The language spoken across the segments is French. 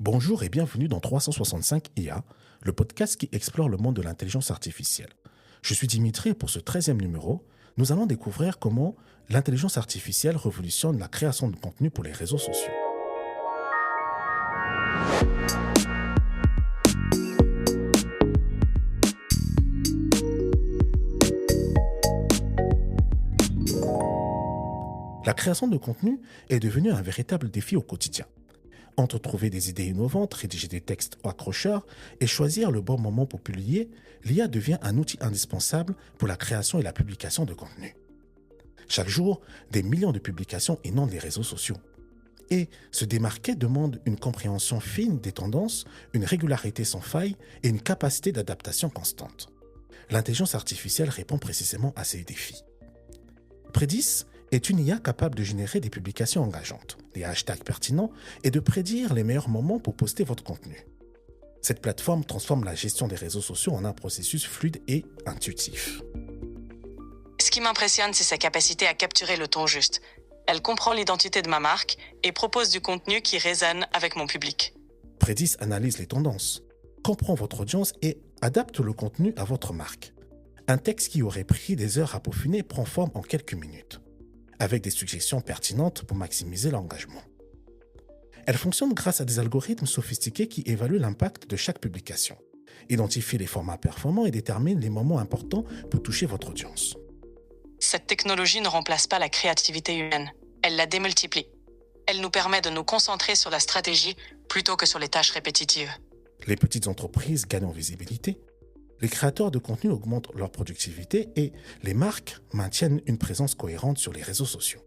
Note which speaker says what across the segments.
Speaker 1: Bonjour et bienvenue dans 365 IA, le podcast qui explore le monde de l'intelligence artificielle. Je suis Dimitri et pour ce 13e numéro, nous allons découvrir comment l'intelligence artificielle révolutionne la création de contenu pour les réseaux sociaux. La création de contenu est devenue un véritable défi au quotidien. Entre trouver des idées innovantes, rédiger des textes accrocheurs et choisir le bon moment pour publier, l'IA devient un outil indispensable pour la création et la publication de contenu. Chaque jour, des millions de publications inondent les réseaux sociaux. Et se démarquer demande une compréhension fine des tendances, une régularité sans faille et une capacité d'adaptation constante. L'intelligence artificielle répond précisément à ces défis. Predis est une IA capable de générer des publications engageantes, des hashtags pertinents et de prédire les meilleurs moments pour poster votre contenu. Cette plateforme transforme la gestion des réseaux sociaux en un processus fluide et intuitif.
Speaker 2: Ce qui m'impressionne, c'est sa capacité à capturer le ton juste. Elle comprend l'identité de ma marque et propose du contenu qui résonne avec mon public.
Speaker 1: Predis analyse les tendances, comprend votre audience et adapte le contenu à votre marque. Un texte qui aurait pris des heures à peaufiner prend forme en quelques minutes, avec des suggestions pertinentes pour maximiser l'engagement. Elle fonctionne grâce à des algorithmes sophistiqués qui évaluent l'impact de chaque publication, identifient les formats performants et déterminent les moments importants pour toucher votre audience.
Speaker 2: Cette technologie ne remplace pas la créativité humaine. Elle la démultiplie. Elle nous permet de nous concentrer sur la stratégie plutôt que sur les tâches répétitives.
Speaker 1: Les petites entreprises gagnent en visibilité, les créateurs de contenu augmentent leur productivité et les marques maintiennent une présence cohérente sur les réseaux sociaux.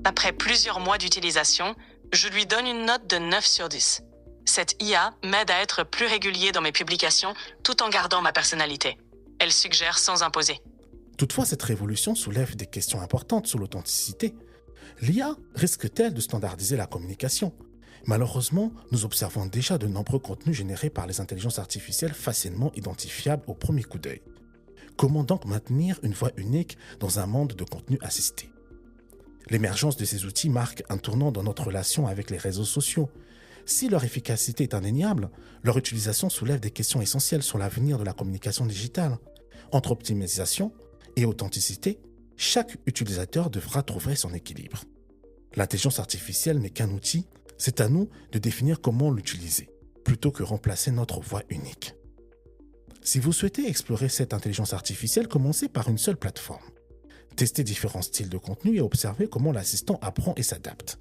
Speaker 2: Après plusieurs mois d'utilisation, je lui donne une note de 9 sur 10. Cette IA m'aide à être plus régulier dans mes publications tout en gardant ma personnalité. Elle suggère sans imposer.
Speaker 1: Toutefois, cette révolution soulève des questions importantes sur l'authenticité. L'IA risque-t-elle de standardiser la communication ? Malheureusement, nous observons déjà de nombreux contenus générés par les intelligences artificielles facilement identifiables au premier coup d'œil. Comment donc maintenir une voix unique dans un monde de contenu assisté ? L'émergence de ces outils marque un tournant dans notre relation avec les réseaux sociaux. Si leur efficacité est indéniable, leur utilisation soulève des questions essentielles sur l'avenir de la communication digitale. Entre optimisation et authenticité, chaque utilisateur devra trouver son équilibre. L'intelligence artificielle n'est qu'un outil, c'est à nous de définir comment l'utiliser, plutôt que remplacer notre voix unique. Si vous souhaitez explorer cette intelligence artificielle, commencez par une seule plateforme. Testez différents styles de contenu et observez comment l'assistant apprend et s'adapte.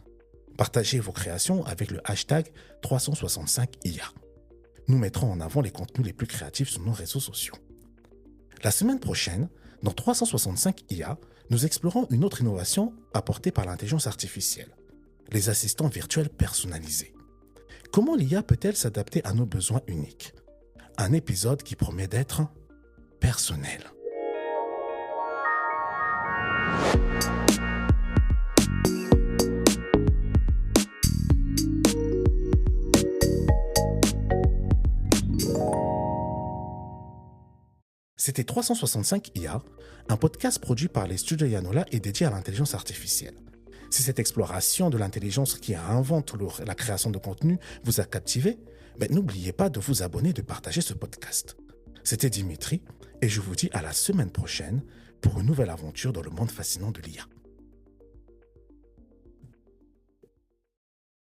Speaker 1: Partagez vos créations avec le hashtag 365IA. Nous mettrons en avant les contenus les plus créatifs sur nos réseaux sociaux. La semaine prochaine, dans 365 IA, nous explorons une autre innovation apportée par l'intelligence artificielle, les assistants virtuels personnalisés. Comment l'IA peut-elle s'adapter à nos besoins uniques ? Un épisode qui promet d'être personnel. C'était 365 IA, un podcast produit par les studios Yanola et dédié à l'intelligence artificielle. Si cette exploration de l'intelligence qui invente la création de contenu vous a captivé, n'oubliez pas de vous abonner et de partager ce podcast. C'était Dimitri et je vous dis à la semaine prochaine pour une nouvelle aventure dans le monde fascinant de l'IA.